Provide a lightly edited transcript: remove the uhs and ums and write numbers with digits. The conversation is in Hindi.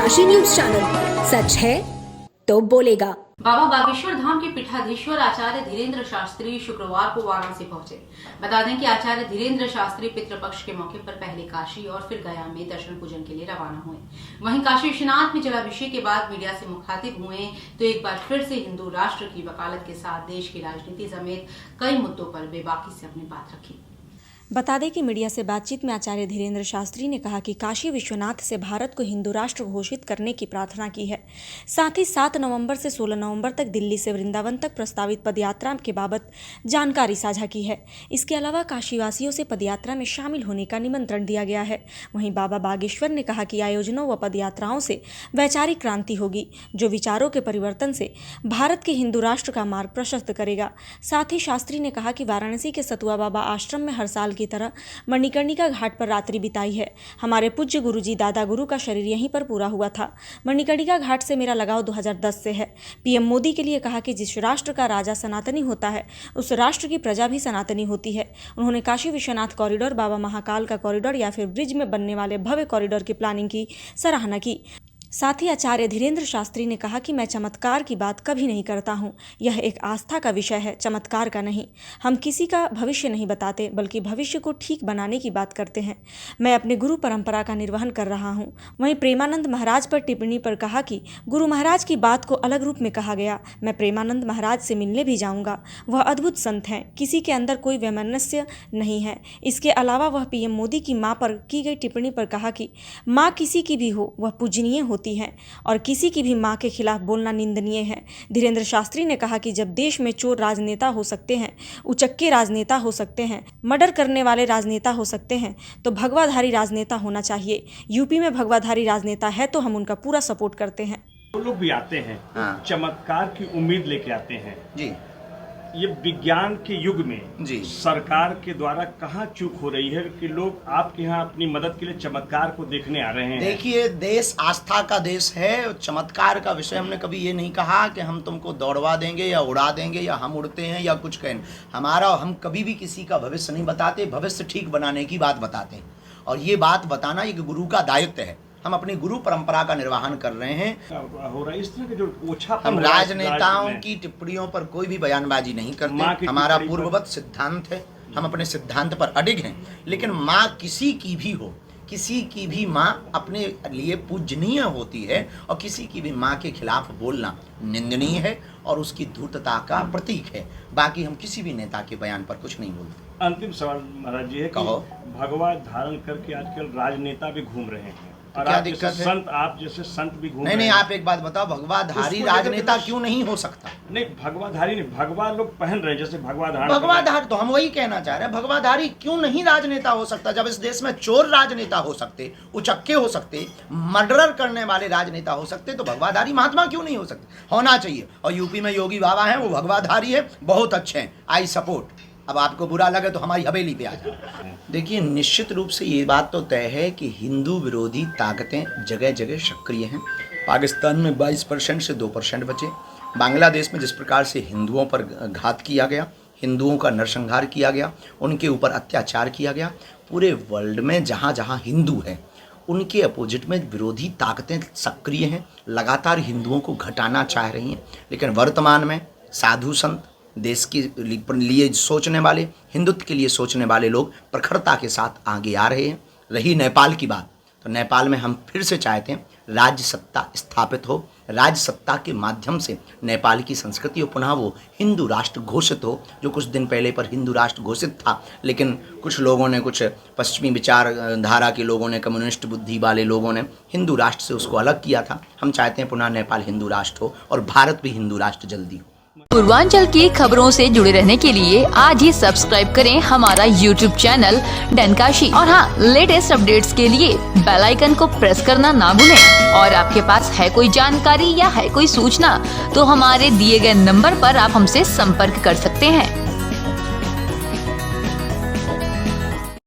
काशी न्यूज चैनल, सच है तो बोलेगा। बाबा बागेश्वर धाम के पीठाधीश्वर आचार्य धीरेन्द्र शास्त्री शुक्रवार को वाराणसी पहुंचे। बता दें कि आचार्य धीरेन्द्र शास्त्री पितृपक्ष के मौके पर पहले काशी और फिर गया में दर्शन पूजन के लिए रवाना हुए। वहीं काशी विश्वनाथ में जलाभिषेक के बाद मीडिया से मुखातिब हुए तो एक बार फिर से हिंदू राष्ट्र की वकालत के साथ देश की राजनीति समेत कई मुद्दों पर बेबाकी से अपनी बात रखी। बता दें कि मीडिया से बातचीत में आचार्य धीरेन्द्र शास्त्री ने कहा कि काशी विश्वनाथ से भारत को हिंदू राष्ट्र घोषित करने की प्रार्थना की है। साथ ही 7 नवंबर से 16 नवंबर तक दिल्ली से वृंदावन तक प्रस्तावित पदयात्रा के बाबत जानकारी साझा की है। इसके अलावा काशीवासियों से पदयात्रा में शामिल होने का निमंत्रण दिया गया है। वहीं बाबा बागेश्वर ने कहा कि आयोजनों व पदयात्राओं से वैचारिक क्रांति होगी, जो विचारों के परिवर्तन से भारत के हिंदू राष्ट्र का मार्ग प्रशस्त करेगा। साथ ही शास्त्री ने कहा कि वाराणसी के सतुआ बाबा आश्रम में हर साल की तरह मणिकर्णिका घाट पर रात्रि बिताई है। हमारे पूज्य गुरुजी दादा गुरु का शरीर यहीं पर पूरा हुआ था। मणिकर्णिका घाट से मेरा लगाव 2010 से है। पीएम मोदी के लिए कहा कि जिस राष्ट्र का राजा सनातनी होता है, उस राष्ट्र की प्रजा भी सनातनी होती है। उन्होंने काशी विश्वनाथ कॉरिडोर, बाबा महाकाल का कॉरिडोर या फिर ब्रिज में बनने वाले भव्य कॉरिडोर की प्लानिंग की सराहना की। साथ ही आचार्य धीरेन्द्र शास्त्री ने कहा कि मैं चमत्कार की बात कभी नहीं करता हूं। यह एक आस्था का विषय है, चमत्कार का नहीं। हम किसी का भविष्य नहीं बताते, बल्कि भविष्य को ठीक बनाने की बात करते हैं। मैं अपने गुरु परंपरा का निर्वहन कर रहा हूं। वहीं प्रेमानंद महाराज पर टिप्पणी पर कहा कि गुरु महाराज की बात को अलग रूप में कहा गया। मैं प्रेमानंद महाराज से मिलने भी जाऊँगा। वह अद्भुत संत हैं, किसी के अंदर कोई वैमनस्य नहीं है। इसके अलावा वह पीएम मोदी की माँ पर की गई टिप्पणी पर कहा कि माँ किसी की भी हो, वह पूजनीय होती है और किसी की भी मां के खिलाफ बोलना निंदनीय है। धीरेन्द्र शास्त्री ने कहा कि जब देश में चोर राजनेता हो सकते हैं, उचक्के राजनेता हो सकते हैं, मर्डर करने वाले राजनेता हो सकते हैं, तो भगवाधारी राजनेता होना चाहिए। यूपी में भगवाधारी राजनेता है तो हम उनका पूरा सपोर्ट करते हैं। वो लोग भी आते हैं, चमत्कार की उम्मीद लेके आते हैं जी। ये विज्ञान के युग में जी सरकार के द्वारा कहाँ चूक हो रही है कि लोग आपके यहाँ अपनी मदद के लिए चमत्कार को देखने आ रहे हैं। देखिए, देश आस्था का देश है। चमत्कार का विषय हमने कभी ये नहीं कहा कि हम तुमको दौड़वा देंगे या उड़ा देंगे या हम उड़ते हैं या कुछ कहें। हम कभी भी किसी का भविष्य नहीं बताते, भविष्य ठीक बनाने की बात बताते हैं। और ये बात बताना एक गुरु का दायित्व है। हम अपनी गुरु परंपरा का निर्वहन कर रहे हैं। हो रहा है इस तरह के जो ओछा हम राजनेताओं की टिप्पणियों पर कोई भी बयानबाजी नहीं करते। हमारा पूर्ववत सिद्धांत है, हम अपने सिद्धांत पर अडिग हैं। लेकिन माँ किसी की भी हो, किसी की भी माँ अपने लिए पूजनीय होती है और किसी की भी माँ के खिलाफ बोलना निंदनीय है और उसकी धूर्तता का प्रतीक है। बाकी हम किसी भी नेता के बयान पर कुछ नहीं बोलते। अंतिम सवाल महाराज जी है कि भगवा धारण करके आजकल राजनेता भी घूम रहे हैं और क्या दिक्कत है? संत, आप जैसे संत भी घूम रहे हैं। नहीं, आप एक बात बताओ, भगवाधारी राजनेता क्यों नहीं हो सकता? नहीं, भगवाधारी नहीं, भगवा लोग पहन रहे हैं, जैसे भगवाधारी तो हम वही कहना चाह रहे हैं। भगवाधारी क्यों नहीं राजनेता हो सकता? जब इस देश में चोर राजनेता हो सकते, उचक्के हो सकते, मर्डर करने वाले राजनेता हो सकते, तो भगवाधारी महात्मा क्यों नहीं हो सकते? होना चाहिए। और यूपी में योगी बाबा हैं, वो भगवाधारी है, बहुत अच्छे हैं, आई सपोर्ट। अब आपको बुरा लगे तो हमारी हवेली पे आ जाए। देखिए, निश्चित रूप से ये बात तो तय है कि हिंदू विरोधी ताकतें जगह जगह सक्रिय हैं। पाकिस्तान में 22% से 2% बचे। बांग्लादेश में जिस प्रकार से हिंदुओं पर घात किया गया, हिंदुओं का नरसंहार किया गया, उनके ऊपर अत्याचार किया गया, पूरे वर्ल्ड में जहाँ जहाँ हिंदू हैं उनके अपोजिट में विरोधी ताकतें सक्रिय हैं, लगातार हिंदुओं को घटाना चाह रही हैं। लेकिन वर्तमान में साधु संत, देश के लिए सोचने वाले, हिंदुत्व के लिए सोचने वाले लोग प्रखरता के साथ आगे आ रहे हैं। रही नेपाल की बात, तो नेपाल में हम फिर से चाहते हैं राज्य सत्ता स्थापित हो, राज्य सत्ता के माध्यम से नेपाल की संस्कृति और पुनः वो हिंदू राष्ट्र घोषित हो, जो कुछ दिन पहले पर हिंदू राष्ट्र घोषित था। लेकिन कुछ लोगों ने, कुछ पश्चिमी विचारधारा के लोगों ने, कम्युनिस्ट बुद्धि वाले लोगों ने हिंदू राष्ट्र से उसको अलग किया था। हम चाहते हैं पुनः नेपाल हिंदू राष्ट्र हो और भारत भी हिंदू राष्ट्र जल्दी हो। पूर्वांचल की खबरों से जुड़े रहने के लिए आज ही सब्सक्राइब करें हमारा YouTube चैनल डनकाशी। और हाँ, लेटेस्ट अपडेट्स के लिए बेल आइकन को प्रेस करना ना भूलें। और आपके पास है कोई जानकारी या है कोई सूचना, तो हमारे दिए गए नंबर पर आप हमसे संपर्क कर सकते हैं।